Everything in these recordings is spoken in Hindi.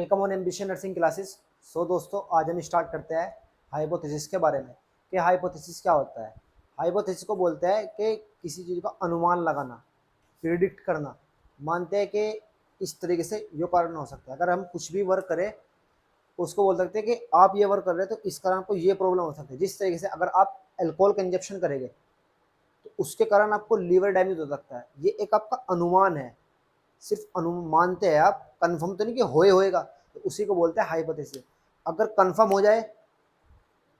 Welcome on ambition nursing classes. So दोस्तों, आज हम स्टार्ट करते हैं हाइपोथेसिस के बारे में कि हाइपोथेसिस क्या होता है। हाइपोथेसिस को बोलते हैं कि किसी चीज़ का अनुमान लगाना, प्रिडिक्ट करना। मानते हैं कि इस तरीके से ये कारण हो सकता है। अगर हम कुछ भी वर्क करें उसको बोल सकते हैं कि आप ये वर्क कर रहे हैं तो इस कारण आपको ये प्रॉब्लम हो सकती है। जिस तरीके से अगर आप अल्कोहल कंजप्शन करेंगे तो उसके कारण आपको लीवर डैमेज हो सकता है। ये एक आपका अनुमान है, सिर्फ मानते हैं आप, कंफर्म तो नहीं कि होएगा। तो उसी को बोलते हैं हाइपोथेसिस। अगर कंफर्म हो जाए,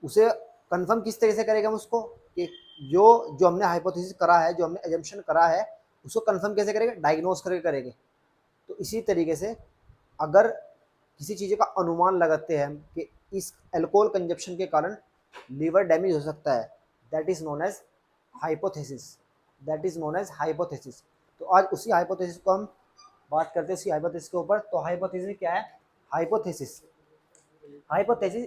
उसे कंफर्म किस तरह से करेंगे हम उसको, कि जो जो हमने हाइपोथेसिस करा है, जो हमने एजम्पशन करा है, उसको कंफर्म कैसे करेंगे, डायग्नोस करके करेंगे। तो इसी तरीके से अगर किसी चीज़ का अनुमान लगाते हैं हम कि इस अल्कोहल कंजप्शन के कारण लीवर डैमेज हो सकता है, that is known as hypothesis. That is known as hypothesis. तो आज उसी हाइपोथेसिस को हम बात करते हैं, उसी हाइपोथेसिस के ऊपर। तो हाइपोथेसिस क्या है? Hypothesis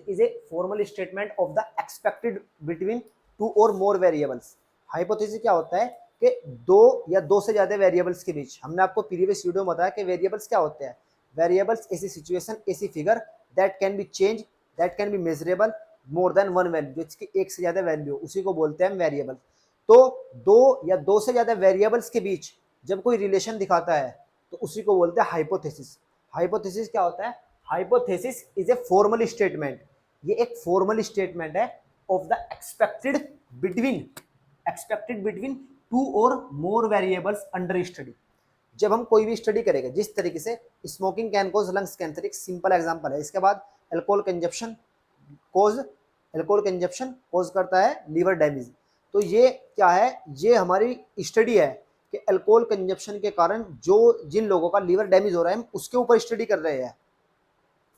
is a formal statement of the expected between two और मोर वेरिएबल्स। हाइपोथेसिस क्या होता है कि दो या दो से ज्यादा वेरिएबल्स के बीच। हमने आपको प्रीवियस वीडियो में बताया कि वेरिएबल्स क्या होते हैं। वेरिएबल्स ऐसी सिचुएशन, ऐसी figure that can be change, that can be measurable more than one value, जिसकी एक से ज्यादा वैल्यू, उसी को बोलते हैं वेरिएबल। तो दो या दो से ज्यादा वेरिएबल्स के बीच जब कोई रिलेशन दिखाता है तो उसी को बोलते हैं हाइपोथेसिस। हाइपोथेसिस क्या होता है? Hypothesis is a formal statement. ये एक फॉर्मल स्टेटमेंट है of the expected between two और मोर वेरिएबल्स अंडर स्टडी। जब हम कोई भी स्टडी करेंगे, जिस तरीके से smoking can cause lungs cancer, एक सिंपल एग्जांपल है। इसके बाद alcohol consumption cause alcohol consumption cause करता है लीवर डैमेज। तो ये क्या है? ये हमारी स्टडी है कि अल्कोहल कंजप्शन के कारण जो जिन लोगों का लीवर डैमेज हो रहा है, हम उसके ऊपर स्टडी कर रहे हैं।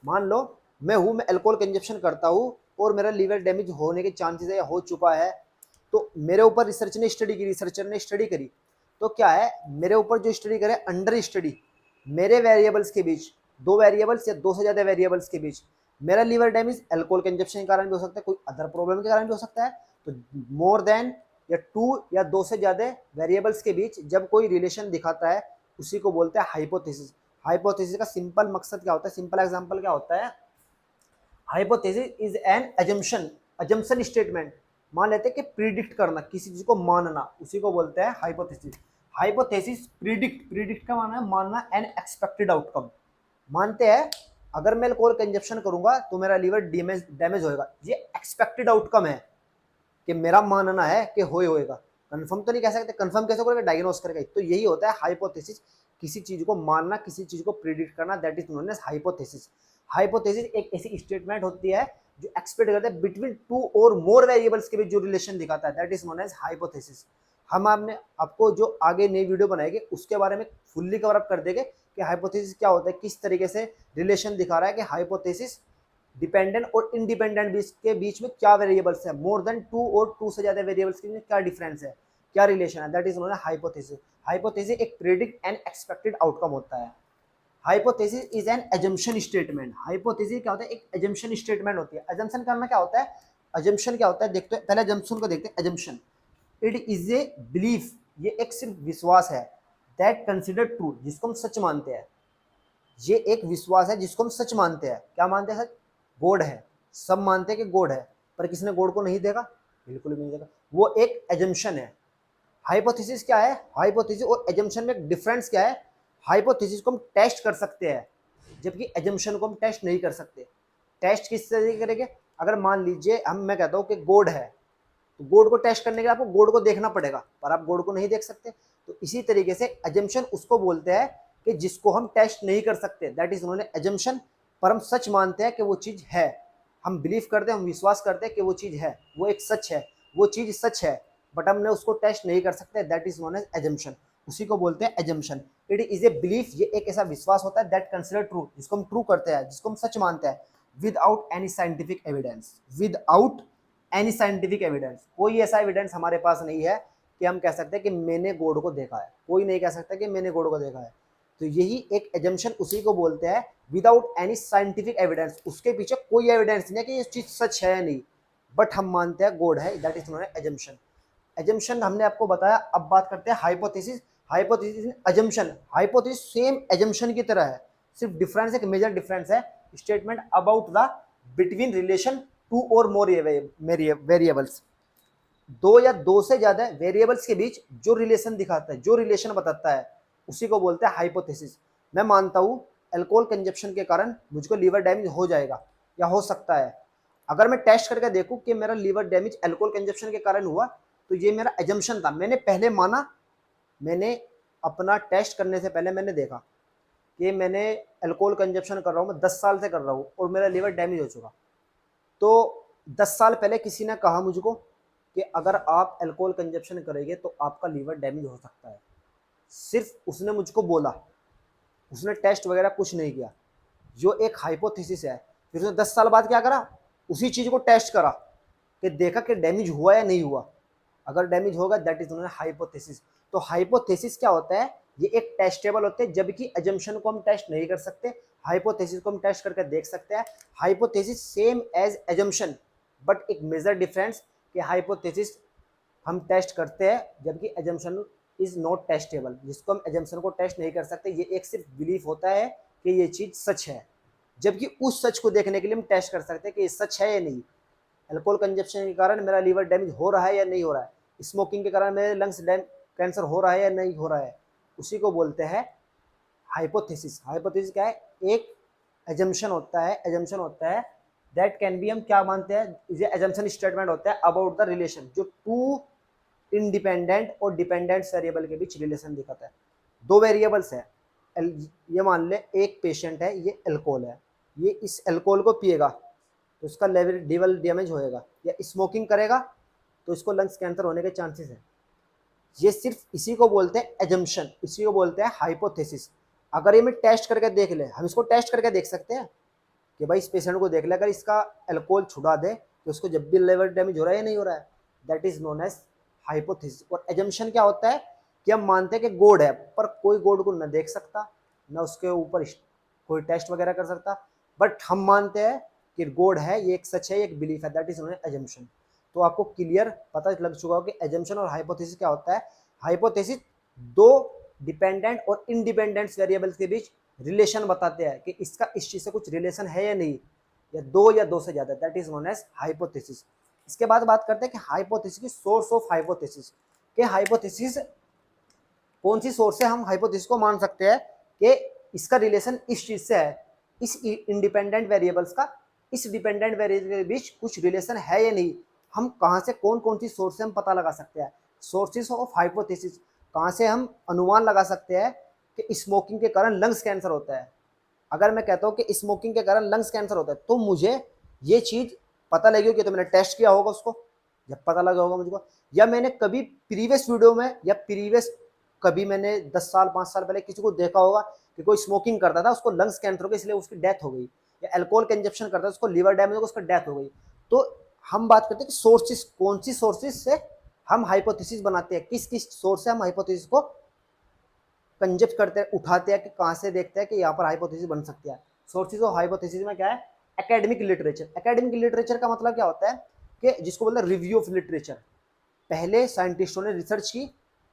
मान लो मैं अल्कोहल कंजप्शन करता हूँ और मेरा लीवर डैमेज होने के चांसेस है या हो चुका है, तो मेरे ऊपर रिसर्चर ने स्टडी करी। तो क्या है, मेरे ऊपर जो स्टडी करे, अंडर स्टडी मेरे वेरिएबल्स के बीच, दो वेरिएबल्स या दो से ज्यादा वेरिएबल्स के बीच मेरा लीवर डैमेज अल्कोहल कंजप्शन के कारण भी हो सकता है, कोई अदर प्रॉब्लम के कारण भी हो सकता है। तो मोर देन या टू या दो से ज्यादा वेरिएबल्स के बीच जब कोई रिलेशन दिखाता है, उसी को बोलते हैं हाइपोथेसिस। हाइपोथेसिस का सिंपल मकसद क्या होता है, सिंपल एग्जांपल क्या होता है? Hypothesis is an assumption statement. मान लेते हैं कि प्रिडिक्ट करना, किसी चीज को मानना, उसी को बोलते हैं हाइपोथेसिस। हाइपोथेसिस प्रिडिक्ट का माना है मानना एन एक्सपेक्टेड आउटकम। मानते हैं अगर मैं अल्कोहल कंजप्शन करूंगा तो मेरा लीवर डैमेज होएगा, ये एक्सपेक्टेड आउटकम है कि मेरा मानना है कि होएगा। कंफर्म तो नहीं कह सकते, कंफर्म कैसे करेगा, डायग्नोस करेगा। तो यही होता है हाइपोथेसिस, किसी चीज को मानना, किसी चीज को प्रिडिक्ट करना, that is known as hypothesis. Hypothesis एक ऐसी स्टेटमेंट होती है जो एक्सपेक्ट करते हैं बिटवीन टू और मोर वेरिएबल्स के बीच जो रिलेशन दिखाता है, that is known as hypothesis. हम आपने आपको जो आगे नई वीडियो बनाएंगे उसके बारे में फुल्ली कवर अप कर देंगे कि हाइपोथेसिस क्या होता है, किस तरीके से रिलेशन दिखा रहा है कि हाइपोथेसिस डिपेंडेंट और इंडिपेंडेंट के बीच में क्या वेरिएबल्स है, मोर देन टू और टू से ज्यादा वेरिएबल्स के बीच क्या डिफरेंस है, क्या रिलेशन है, that is known as hypothesis. Hypothesis एक प्रेडिक्ट एंड एक्सपेक्टेड आउटकम होता है। Hypothesis is an assumption statement. Hypothesis क्या होता है? एक एजम्पशन स्टेटमेंट होती है। एजम्पशन करना क्या होता है? एजम्पशन क्या होता है देखते हैं, पहले एजम्पशन को देखते हैं। Assumption, it is a belief, ये एक सिर्फ विश्वास है, दैट कंसिडर ट्रू, जिसको हम सच मानते हैं। ये एक विश्वास है जिसको हम सच मानते हैं। क्या मानते हैं? सच, गॉड है। सब मानते हैं कि गॉड है, पर किसने गॉड को नहीं देखा? बिल्कुल भी नहीं देखा। वो एक एजम्पशन है। हाइपोथेसिस क्या है? हाइपोथेसिस और एजम्पशन में एक डिफरेंस क्या है? हाइपोथेसिस को हम टेस्ट कर सकते हैं, जबकि एजम्पशन को हम टेस्ट नहीं कर सकते। टेस्ट किस तरह से करेंगे? अगर मान लीजिए मैं कहता हूँ कि गॉड है, तो गॉड को टेस्ट करने के लिए आपको गॉड को देखना पड़ेगा, पर आप गॉड को नहीं देख सकते। तो इसी तरीके से एजम्पशन उसको बोलते हैं कि जिसको हम टेस्ट नहीं कर सकते, दैट इज नोन एजम्पशन। पर हम सच मानते हैं कि वो चीज है, हम बिलीव करते हैं, हम विश्वास करते हैं कि वो चीज है, वो एक सच है, वो चीज सच है, बट हमने उसको टेस्ट नहीं कर सकते, that is known as assumption. उसी को बोलते हैं assumption. It is a belief, ये एक ऐसा विश्वास होता है दैट कंसिडर ट्रू, जिसको हम ट्रू करते हैं, जिसको हम सच मानते हैं, without any scientific evidence. Without any scientific evidence, कोई ऐसा एविडेंस हमारे पास नहीं है कि हम कह सकते हैं कि मैंने गॉड को देखा है। कोई नहीं कह सकता कि मैंने गॉड को देखा है। तो यही एक एजम्पशन, उसी को बोलते हैं विदाउट एनी साइंटिफिक एविडेंस। उसके पीछे कोई एविडेंस नहीं है कि ये चीज सच है या नहीं, बट हम मानते हैं गॉड है, that is known assumption. Assumption हमने आपको बताया। अब बात करते हैं hypothesis. Hypothesis assumption, hypothesis same assumption की तरह है, सिर्फ डिफरेंस, एक मेजर डिफरेंस है statement about the between relation two और मोर वेरिएबल्स, दो या दो से ज्यादा वेरिएबल्स के बीच जो रिलेशन दिखाता है, जो रिलेशन बताता है, उसी को बोलते हैं हाइपोथेसिस। मैं मानता हूं अल्कोहल कंजप्शन के कारण मुझको लीवर डैमेज हो जाएगा या हो सकता है। अगर मैं टेस्ट करके देखूं कि मेरा लीवर डैमेज अल्कोहल कंजप्शन के कारण हुआ, तो ये मेरा एजम्पशन था, मैंने पहले माना, मैंने अपना टेस्ट करने से पहले मैंने देखा कि मैंने अल्कोहल कंजप्शन कर रहा हूँ, मैं 10 साल से कर रहा हूँ और मेरा लीवर डैमेज हो चुका। तो 10 साल पहले किसी ने कहा मुझको कि अगर आप अल्कोहल कंजप्शन करेंगे तो आपका लीवर डैमेज हो सकता है। सिर्फ उसने मुझको बोला, उसने टेस्ट वगैरह कुछ नहीं किया, जो एक हाइपोथेसिस है। फिर उसने 10 साल बाद क्या करा, उसी चीज को टेस्ट करा कि देखा कि डैमेज हुआ या नहीं हुआ। अगर डैमेज होगा दैट इज उन्होंने हाइपोथेसिस। तो हाइपोथेसिस क्या होता है, ये एक टेस्टेबल होते हैं, जबकि एजम्पशन को हम टेस्ट नहीं कर सकते, हाइपोथेसिस को हम टेस्ट करके देख सकते हैं। Hypothesis same as assumption, but एक मेजर डिफरेंस कि हाइपोथेसिस हम टेस्ट करते हैं जबकि एजम्पशन इज नॉट टेस्टेबल, जिसको हम एजम्पशन को टेस्ट नहीं कर सकते। ये एक सिर्फ बिलीफ होता है कि ये चीज सच है, जबकि उस सच को देखने के लिए हम टेस्ट कर सकते हैं कि ये सच है या नहीं। अल्कोहल कंजप्शन के कारण मेरा लीवर डैमेज हो रहा है या नहीं हो रहा है, स्मोकिंग के कारण मेरे लंग्स कैंसर हो रहा है या नहीं हो रहा है, उसी को बोलते हैं हाइपोथेसिस। हाइपोथेसिस क्या है, एक एजम्पशन होता है, एजम्पशन होता है दैट कैन बी, हम क्या मानते हैं, ये एजम्पशन स्टेटमेंट होता है अबाउट द रिलेशन, जो टू इंडिपेंडेंट और डिपेंडेंट वेरिएबल के बीच रिलेशन दिखाता है। दो वेरिएबल्स है, ये मान ले एक पेशेंट है, ये अल्कोहल है, ये इस अल्कोहल को पिएगा तो उसका लीवर डैमेज होएगा, या स्मोकिंग करेगा तो इसको लंग्स कैंसर होने के चांसेस है। ये सिर्फ इसी को बोलते हैं एजम्पशन, इसी को बोलते हैं हाइपोथेसिस। अगर ये मैं टेस्ट करके देख ले, हम इसको टेस्ट करके देख सकते हैं कि भाई इस पेशेंट को देख ले, अगर इसका अल्कोहल छुड़ा दे तो उसको जब भी लिवर डैमेज हो रहा है या नहीं हो रहा है, that is known as hypothesis. और एजम्पशन क्या होता है कि हम मानते हैं कि गॉड है, पर कोई गॉड को न देख सकता, न उसके ऊपर कोई टेस्ट वगैरह कर सकता, बट हम मानते हैं कि गॉड है, ये एक सच है, एक बिलीफ है, that is known as assumption. तो आपको क्लियर पता लग चुका हो कि एजम्पशन और हाइपोथेसिस क्या होता है। हाइपोथेसिस दो डिपेंडेंट और इंडिपेंडेंट वेरिएबल्स के बीच रिलेशन बताते हैं कि इसका इस चीज से कुछ रिलेशन है या नहीं, या दो से ज्यादा, that is known as hypothesis. इसके बाद बात करते हैं कि हाइपोथेसिस की सोर्स ऑफ हाइपोथेसिस, के हाइपोथेसिस कौन सी सोर्स से हम हाइपोथेसिस को मान सकते हैं कि इसका रिलेशन इस चीज से है, इस इंडिपेंडेंट वेरिएबल्स का इस डिपेंडेंट वेरिएबल के बीच कुछ रिलेशन है या नहीं। हम कहां से कौन कौन सी सोर्स से हम पता लगा सकते हैं, सोर्सेस ऑफ हाइपोथेसिस, कहां से हम अनुमान लगा सकते हैं कि स्मोकिंग के कारण लंग्स कैंसर होता है। अगर मैं कहता हूं कि स्मोकिंग के कारण लंग्स कैंसर होता है, तो मुझे ये चीज पता लगी होगी, तो मैंने टेस्ट किया होगा उसको, जब पता लगा होगा मुझको, या मैंने कभी प्रीवियस वीडियो में या प्रीवियस कभी मैंने 10 साल 5 साल पहले किसी को देखा होगा कि कोई स्मोकिंग करता था, उसको लंग्स कैंसर हो गया, इसलिए उसकी डेथ हो गई, या अल्कोहल कंजप्शन करता था, उसको लीवर डैमेज हो गया, उसका डेथ हो गई। तो हम बात करते हैं कि सोर्सेस, कौन सी सोर्सेस से हम हाइपोथेसिस बनाते हैं, किस किस सोर्स से हम हाइपोथेसिस को कंजेक्ट करते हैं, उठाते हैं, कि कहां से देखते हैं कि यहाँ पर हाइपोथेसिस बन सकती है। सोर्सेज ऑफ हाइपोथेसिस में क्या है, एकेडमिक लिटरेचर। एकेडमिक लिटरेचर का मतलब क्या होता है कि जिसको बोलते हैं रिव्यू ऑफ लिटरेचर। पहले साइंटिस्टों ने रिसर्च की,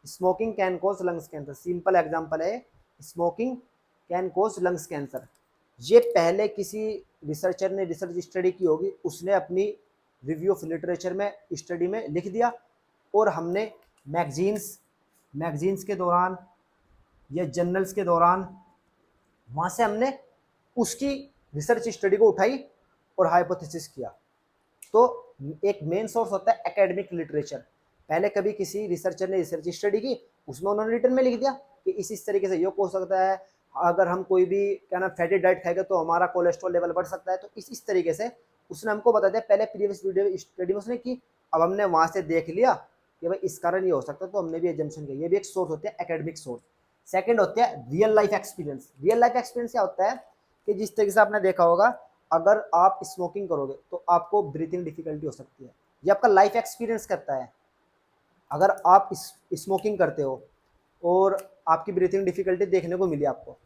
smoking can cause lungs cancer, simple example है, smoking can cause lungs cancer. ये पहले किसी रिसर्चर ने रिसर्च स्टडी की होगी, उसने अपनी रिव्यू ऑफ लिटरेचर में स्टडी में लिख दिया, और हमने मैगजीन्स के दौरान या जर्नल्स के दौरान वहां से हमने उसकी रिसर्च स्टडी को उठाई और हाइपोथेसिस किया। तो एक मेन सोर्स होता है एकेडमिक लिटरेचर। पहले कभी किसी रिसर्चर ने रिसर्च स्टडी की, उसमें उन्होंने रिटर्न में लिख दिया कि इस तरीके से ये हो सकता है, अगर हम कोई भी क्या ना फैटी डाइट खाएंगे तो हमारा कोलेस्ट्रॉल लेवल बढ़ सकता है। तो इस तरीके से उसने हमको बता दिया, पहले प्रीवियस वीडियो स्टडी में उसने की, अब हमने वहां से देख लिया कि भाई इस कारण ये हो सकता है, तो हमने भी एजम्पशन किया। ये भी एक सोर्स होते हैं एकेडमिक सोर्स। सेकंड होते हैं real life experience. Real life experience क्या होता है कि जिस तरीके से आपने देखा होगा, अगर आप स्मोकिंग करोगे तो आपको ब्रीथिंग डिफिकल्टी हो सकती है, ये आपका लाइफ एक्सपीरियंस करता है। अगर आप स्मोकिंग करते हो और आपकी ब्रीथिंग डिफिकल्टी देखने को मिली, आपको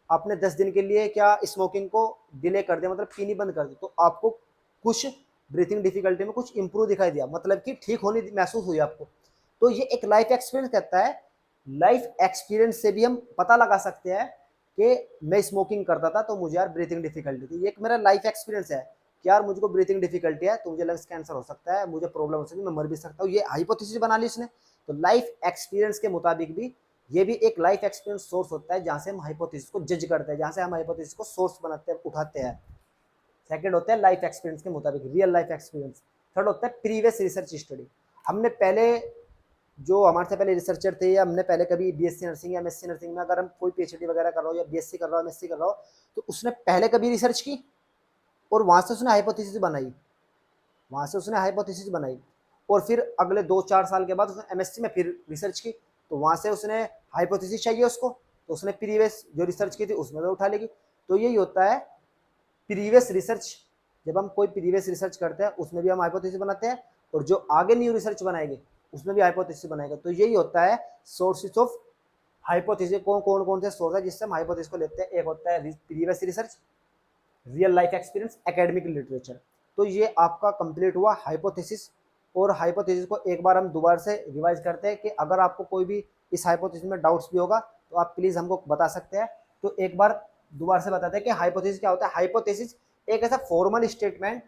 आपने 10 दिन के लिए क्या स्मोकिंग को डिले कर दिया, मतलब पीनी बंद कर दी, तो आपको कुछ ब्रीथिंग डिफिकल्टी में कुछ इंप्रूव दिखाई दिया, मतलब कि ठीक होने महसूस हुई आपको। तो ये एक लाइफ एक्सपीरियंस कहता है। लाइफ एक्सपीरियंस से भी हम पता लगा सकते हैं कि मैं स्मोकिंग करता था तो मुझे यार ब्रीथिंग डिफिकल्टी थी। ये एक मेरा लाइफ एक्सपीरियंस है कि यार मुझको ब्रीथिंग डिफिकल्टी है तो मुझे लंग्स कैंसर हो सकता है, मुझे प्रॉब्लम हो सकती है, मैं मर भी सकता हूँ। ये हाइपोथेसिस बना ली इसने। तो लाइफ एक्सपीरियंस के मुताबिक भी ये भी एक लाइफ एक्सपीरियंस सोर्स होता है जहाँ से हम हाइपोथेसिस को जज करते हैं, जहाँ से हम हाइपोथेसिस को सोर्स बनाते हैं, उठाते हैं। सेकंड होता है लाइफ एक्सपीरियंस के मुताबिक, रियल लाइफ एक्सपीरियंस। थर्ड होता है प्रीवियस रिसर्च स्टडी। हमने पहले जो हमारे से पहले रिसर्चर थे, या हमने पहले कभी बीएससी नर्सिंग या एमएससी नर्सिंग में अगर हम कोई पीएचडी वगैरह कर रहा हो या बीएससी कर रहा हो, एमएससी कर रहा हो, तो उसने पहले कभी रिसर्च की और वहां से उसने हाइपोथेसिस बनाई, और फिर अगले 2-4 साल के बाद उसने एमएससी में फिर रिसर्च की, तो वहां से उसने हाइपोथेसिस चाहिए उसको, तो उसने प्रीवियस जो रिसर्च की थी उसमें से उठा लेगी। तो यही होता है प्रीवियस रिसर्च। जब हम कोई प्रीवियस रिसर्च करते हैं उसमें भी हम हाइपोथेसिस बनाते हैं, और जो आगे न्यू रिसर्च बनाएंगे उसमें भी हाइपोथेसिस बनाएंगे। तो यही होता है सोर्सेज ऑफ हाइपोथेसिस। कौन कौन से सोर्स है जिससे हम हाइपोथेसिस को लेते हैं? एक होता है previous research, real life experience, academic literature. तो ये आपका कंप्लीट हुआ हाइपोथेसिस। और हाइपोथेसिस को एक बार हम दोबारा से रिवाइज करते हैं कि अगर आपको कोई भी इस हाइपोथेसिस में डाउट्स भी होगा तो आप प्लीज हमको बता सकते हैं। तो एक बार दोबारा से बताते हैं कि हाइपोथेसिस क्या होता है। हाइपोथेसिस एक ऐसा formal statement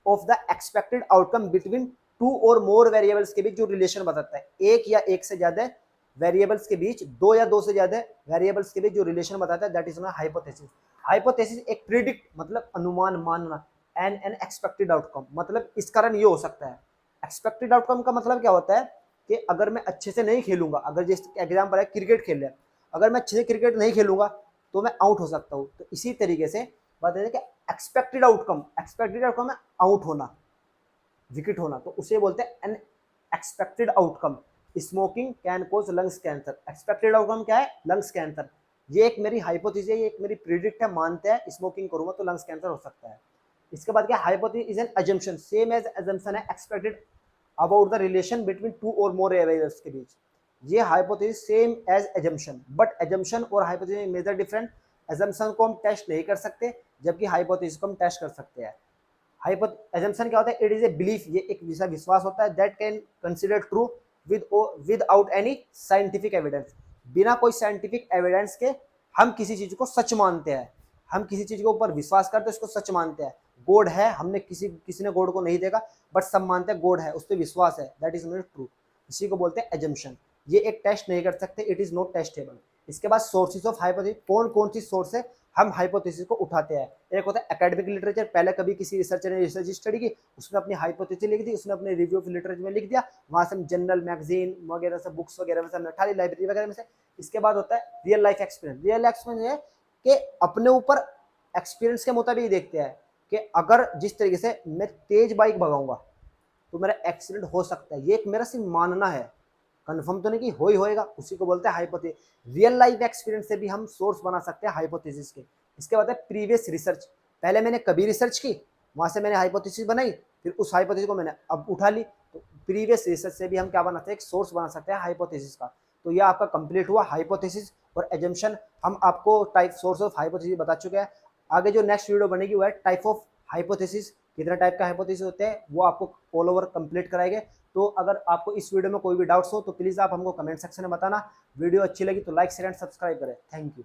of the expected outcome between two और मोर वेरिएबल्स के बीच जो रिलेशन बताता है। एक या एक से ज्यादा वेरिएबल्स के बीच, दो या दो से ज्यादा वेरिएबल्स के बीच जो रिलेशन बताता है, that is not hypothesis. Hypothesis एक प्रिडिक्ट मतलब अनुमान मानना, एन एक्सपेक्टेड आउटकम मतलब इस कारण ये हो सकता है। एक्सपेक्टेड आउटकम का मतलब क्या होता है कि अगर मैं अच्छे से नहीं खेलूंगा, अगर जैसे एग्जाम्पल है क्रिकेट खेल रहा है, अगर मैं अच्छे से क्रिकेट नहीं खेलूंगा तो मैं आउट हो सकता हूँ। तो इसी तरीके से बात है कि एक्सपेक्टेड आउटकम है आउट होना, विकेट होना, तो उसे बोलते हैं an expected outcome. Smoking can cause lungs cancer, expected outcome क्या है? Lungs cancer. ये एक मेरी हाइपोथेसिस है, ये एक मेरी प्रिडिक्ट है, मानते हैं स्मोकिंग करूंगा तो लंग्स कैंसर हो सकता है। इसके बाद क्या? Hypothesis is an assumption, same as assumption है expected about the relation between two और मोर वेरिएबल्स के बीच। ये hypothesis same as assumption, but assumption और हाइपोथेसिस में मेजर डिफरेंट। अजम्पशन को हम टेस्ट नहीं कर सकते, जबकि हाइपोथेसिस को हम टेस्ट कर सकते हैं। एजम्पशन क्या होता है? इट इज ए बिलीफ, ये एक विषय विश्वास होता है, that can consider true without any scientific evidence. बिना कोई साइंटिफिक एविडेंस के हम किसी चीज को सच मानते हैं, हम किसी चीज के ऊपर विश्वास करते हैं, उसको सच मानते हैं। गॉड है, हमने किसी ने गॉड को नहीं देखा, बट सब मानते हैं गॉड है, उस पर विश्वास है, दैट इज नॉट ट्रू। इसी को बोलते हैं एजम्पशन। ये एक टेस्ट नहीं कर सकते, इट इज नॉट टेस्टेबल। इसके बाद सोर्सेज ऑफ हाइपोथेसिस, कौन कौन सी सोर्स है हम हाइपोथेसिस को उठाते हैं। एक होता है एकेडमिक लिटरेचर, पहले कभी किसी रिसर्चर ने रिसर्च स्टडी की, उसने अपनी हाइपोथेसिस लिख दी, उसने अपने रिव्यू ऑफ लिटरेचर में लिख दिया, वहां से हम जनरल मैगजीन वगैरह से, बुक्स वगैरह में से हमने उठा ली, लाइब्रेरी वगैरह में से। इसके बाद होता है real life experience. Real experience है कि अपने ऊपर एक्सपीरियंस के मुताबिक देखते हैं कि अगर जिस तरीके से मैं तेज बाइक भगाऊंगा तो मेरा एक्सीडेंट हो सकता है, ये एक मेरा सिर्फ मानना है, कंफर्म तो नहीं कि हो ही होएगा, उसी को बोलते हैं हाइपोथेसिस। रियल लाइफ एक्सपीरियंस से भी हम सोर्स बना सकते हैं हाइपोथेसिस के। इसके बाद है प्रीवियस रिसर्च, पहले मैंने कभी रिसर्च की, वहां से मैंने हाइपोथेसिस बनाई, फिर उस हाइपोथेसिस को मैंने अब उठा ली, तो प्रीवियस रिसर्च से भी हम क्या बनाते हैं? एक सोर्स बना सकते हैं हाइपोथेसिस का। तो यह आपका कंप्लीट हुआ हाइपोथेसिस और एजम्पशन। हम आपको टाइप सोर्स ऑफ हाइपोथेसिस बता चुके हैं। आगे जो नेक्स्ट वीडियो बनेगी वो है टाइप ऑफ हाइपोथेसिस, कितने टाइप का हाइपोथेसिस होते हैं वो आपको ऑल ओवर कंप्लीट कराएंगे। तो अगर आपको इस वीडियो में कोई भी डाउट्स हो तो प्लीज़ आप हमको कमेंट सेक्शन में बताना। वीडियो अच्छी लगी तो लाइक शेयर एंड सब्सक्राइब करें। Thank you.